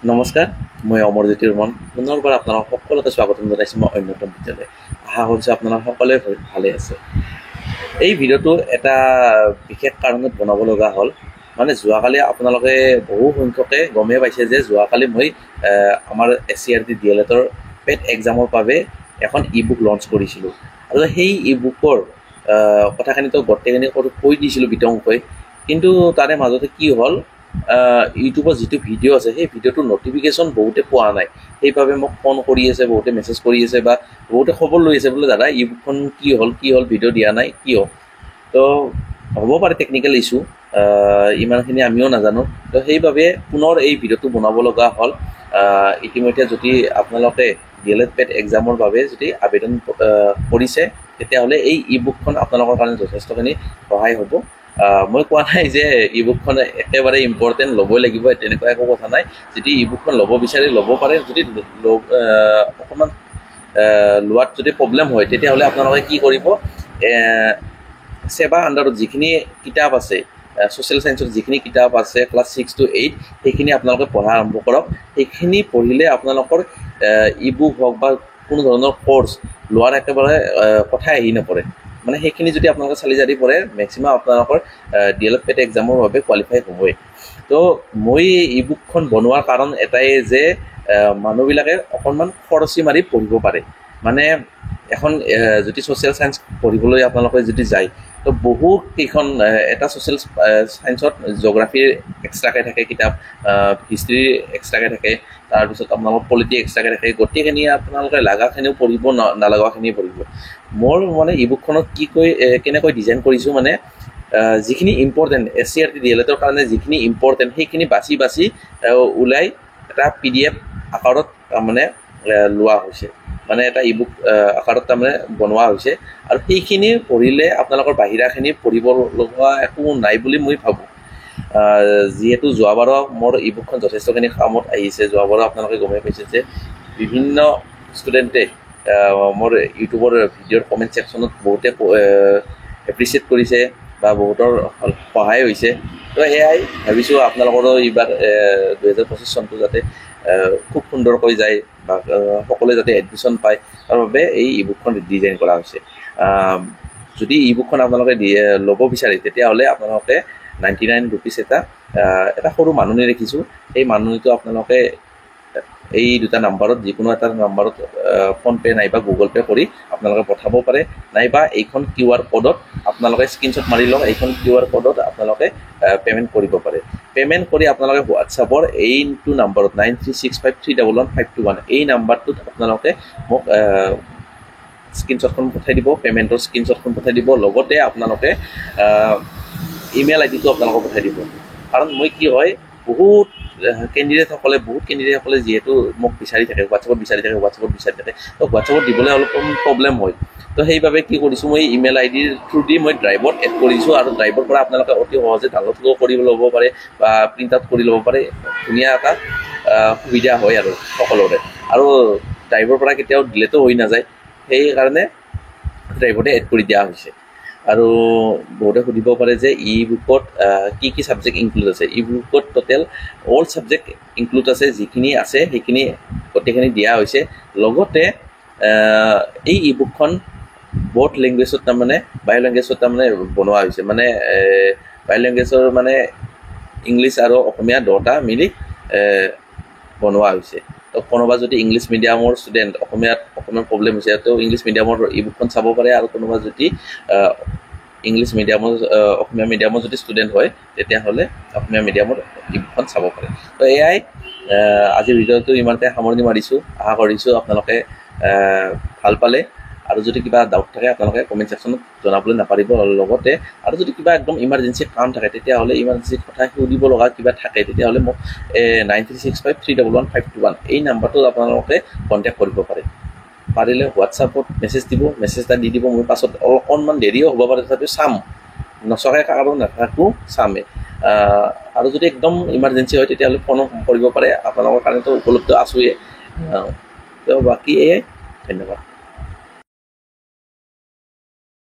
নমস্কাৰ, মই অমৰজ্যোতি বৰ্মন পুনৰবাৰ আপোনালোক সকলোকে স্বাগতম জনাইছোঁ মই অন্যতম বিদ্যালয়। আশা কৰিছোঁ আপোনালোক সকলোৱে ভালে আছে। এই ভিডিঅ'টো এটা বিশেষ কাৰণত বনাব লগা হ'ল। মানে যোৱাকালি আপোনালোকে বহু সংখ্যকে গমেই পাইছে যে যোৱাকালি মই আমাৰ SCRT DLEDৰ পেট এক্সামৰ বাবে এখন ই বুক লঞ্চ কৰিছিলোঁ। আৰু সেই ই বুকৰ কথাখিনিতো গোটেইখিনি কৈ দিছিলোঁ বিতংকৈ, কিন্তু তাৰে মাজতে কি হ'ল, ইউটিউবত যিটো ভিডিঅ' আছে সেই ভিডিঅ'টোৰ নটিফিকেশ্যন বহুতে পোৱা নাই। সেইবাবে মোক ফোন কৰি আছে, বহুতে মেছেজ কৰি আছে বা বহুতে খবৰ লৈ আছে বোলে দাদা ই বুকখন কি হ'ল ভিডিঅ' দিয়া নাই কিয়। তো হ'ব পাৰে টেকনিকেল ইছ্যু, ইমানখিনি আমিও নাজানো। তো সেইবাবে পুনৰ এই ভিডিঅ'টো বনাব লগা হ'ল। ইতিমধ্যে যদি আপোনালোকে DLED পেট এক্সামৰ বাবে যদি আবেদন কৰিছে তেতিয়াহ'লে এই ই বুকখন আপোনালোকৰ কাৰণে যথেষ্টখিনি সহায় হ'ব। মই কোৱা নাই যে ই বুকখন একেবাৰে ইম্পৰ্টেণ্ট ল'বই লাগিব, তেনেকুৱা একো কথা নাই। যদি ই বুকখন ল'ব বিচাৰি ল'ব পাৰে, যদি অকণমান লোৱাত যদি প্ৰব্লেম হয় তেতিয়াহ'লে আপোনালোকে কি কৰিব, ছেবা আণ্ডাৰত যিখিনি কিতাপ আছে, ছ'চিয়েল ছায়েন্সৰ যিখিনি কিতাপ আছে ক্লাছ 6 to 8 সেইখিনি আপোনালোকে পঢ়া আৰম্ভ কৰক। সেইখিনি পঢ়িলে আপোনালোকৰ ই বুক হওক বা কোনো ধৰণৰ কোৰ্চ লোৱাৰ একেবাৰে কথাই আহি নপৰে। মানে সেইখিনি যদি আপোনালোকে চালি জাৰি পঢ়ে মেক্সিমাম আপোনালোকৰ DLED পেট এক্সামৰ বাবে কোৱালিফাই হ'বই। তো মই ই বুকখন বনোৱাৰ কাৰণ এটাই যে মানুহবিলাকে অকণমান খৰচী মাৰি পঢ়িব পাৰে। মানে এখন যদি ছ'চিয়েল ছায়েন্স পঢ়িবলৈ আপোনালোকে যদি যায় তো বহুত কেইখন, এটা ছ'চিয়েল ছায়েন্সত জিঅ'গ্ৰাফীৰ এক্সট্ৰাকৈ থাকে কিতাপ, হিষ্ট্ৰীৰ এক্সট্ৰাকৈ থাকে, তাৰপিছত আপোনালোকৰ পলিটি এক্সট্ৰাকৈ থাকে। গোটেইখিনি আপোনালোকে লাগাখিনিও পঢ়িব, নালাগাখিনিও পঢ়িব। মোৰ মানে ই বুকখনত কেনেকৈ ডিজাইন কৰিছোঁ, মানে যিখিনি ইম্পৰ্টেণ্ট SCRT DLEDৰ কাৰণে যিখিনি ইম্পৰ্টেণ্ট সেইখিনি বাছি ওলাই এটা PDF আকাৰত তাৰমানে লোৱা হৈছে, মানে এটা ই বুক আকাৰত তাৰমানে বনোৱা হৈছে। আৰু সেইখিনি পঢ়িলে আপোনালোকৰ বাহিৰাখিনি পঢ়িব লগা একো নাই বুলি মই ভাবোঁ। যিহেতু যোৱাবাৰো মোৰ ই বুকখন যথেষ্টখিনি কামত আহিছে। যোৱাবাৰো আপোনালোকে গমেই পাইছে যে বিভিন্ন ষ্টুডেণ্টে মোৰ ইউটিউবৰ ভিডিঅ'ৰ কমেণ্ট ছেকশ্যনত বহুতে এপ্ৰিচিয়েট কৰিছে বা বহুতৰ সহায় হৈছে। তো এয়াই ভাবিছোঁ আপোনালোকৰো এইবাৰ 2025 চনটো যাতে খুব সুন্দৰকৈ যায় বা সকলোৱে যাতে এডমিশ্যন পায় তাৰ বাবে এই ই বুকখন ডিজাইন কৰা হৈছে। যদি ই বুকখন আপোনালোকে ল'ব বিচাৰে তেতিয়াহ'লে আপোনালোকে 99 ৰুপিজ এটা সৰু মাননি ৰাখিছোঁ। সেই মাননিটো আপোনালোকে এই দুটা নাম্বাৰত, যিকোনো এটা নাম্বাৰত ফোনপে' নাইবা গুগল পে' কৰি আপোনালোকে পঠাব পাৰে, নাইবা এইখন QR কোডত আপোনালোকে স্ক্ৰীনশ্বট মাৰি লওক। এইখন QR কোডত আপোনালোকে পে'মেণ্ট কৰিব পাৰে। পে'মেণ্ট কৰি আপোনালোকে হোৱাটছআপৰ এইটো নাম্বাৰত 9365311521 এই নাম্বাৰটোত আপোনালোকে মোক স্ক্ৰীনশ্বটখন পঠাই দিব, পে'মেণ্টৰ স্ক্ৰীনশ্বটখন পঠাই দিব, লগতে আপোনালোকে ইমেইল আইডিটো আপোনালোকে পঠাই দিব। কাৰণ মই কি হয়, বহুত কেণ্ডিডেটসকলে যিহেতু মোক বিচাৰি থাকে, হোৱাটছআপত বিচাৰি থাকে, তো হোৱাটছআপত দিবলৈ অলপ প্ৰব্লেম হয়। তো সেইবাবে কি কৰিছোঁ, মই ইমেইল আইডিৰ থ্ৰু দি মই ড্ৰাইভত এড কৰিছোঁ। আৰু ড্ৰাইভৰ পৰা আপোনালোকে অতি সহজে ডাউনলোড কৰি ল'ব পাৰে বা প্ৰিণ্ট আউট কৰি ল'ব পাৰে। ধুনীয়া এটা সুবিধা হয় আৰু সকলোৰে। আৰু ড্ৰাইভৰ পৰা কেতিয়াও ডিলেটো হৈ নাযায়, সেইকাৰণে ড্ৰাইভতে এড কৰি দিয়া হৈছে। আৰু বহুতে সুধিব পাৰে যে ই বুকত কি ছাবজেক্ট ইনক্লুড আছে। ই বুকত টোটেল অল ছাবজেক্ট ইনক্লুড আছে, যিখিনি আছে সেইখিনি গোটেইখিনি দিয়া হৈছে। লগতে এই ই বুকখন বহুত লেংগুৱেজত তাৰমানে বায়'লেংগুৱেজত তাৰমানে বনোৱা হৈছে। মানে বায়'লেংগুৱেজৰ মানে ইংলিছ আৰু অসমীয়া দুয়োটা মিলি বনোৱা হৈছে। তো কোনোবা যদি ইংলিছ মিডিয়ামৰ ষ্টুডেণ্ট, অসমীয়াত অকণমান প্ৰব্লেম হৈছে, তো ইংলিছ মিডিয়ামৰ ই বুকখন চাব পাৰে। আৰু কোনোবা যদি অসমীয়া মিডিয়ামৰ যদি ষ্টুডেণ্ট হয় তেতিয়াহ'লে অসমীয়া মিডিয়ামৰ ই বুকখন চাব পাৰে। তো এয়াই আজিৰ ভিডিঅ'টো ইমানতে সামৰণি মাৰিছোঁ। আশা কৰিছোঁ আপোনালোকে ভাল পালে। আৰু যদি কিবা ডাউট থাকে আপোনালোকে কমেণ্ট ছেকশ্যনত জনাবলৈ নাপাহৰিব। লগতে আৰু যদি কিবা একদম ইমাৰ্জেঞ্চি কাম থাকে, তেতিয়াহ'লে ইমাৰ্জেঞ্চি কথা সুধিব লগা কিবা থাকে তেতিয়াহ'লে মোক 9365311521 এই নাম্বাৰটোত আপোনালোকে কণ্টেক্ট কৰিব পাৰে। পাৰিলে হোৱাটছআপত মেছেজ দিব, মেছেজ এটা দি দিব। মোৰ পাছত অকণমান দেৰিও হ'ব পাৰে, তথাপিও চাম, নচকাই কাৰো নাথাকোঁ, চামেই। আৰু যদি একদম ইমাৰ্জেঞ্চি হয় তেতিয়াহ'লে ফোনো কৰিব পাৰে। আপোনালোকৰ কাৰণেতো উপলব্ধ আছোঁৱেই। তো বাকী এয়াই, ধন্যবাদ।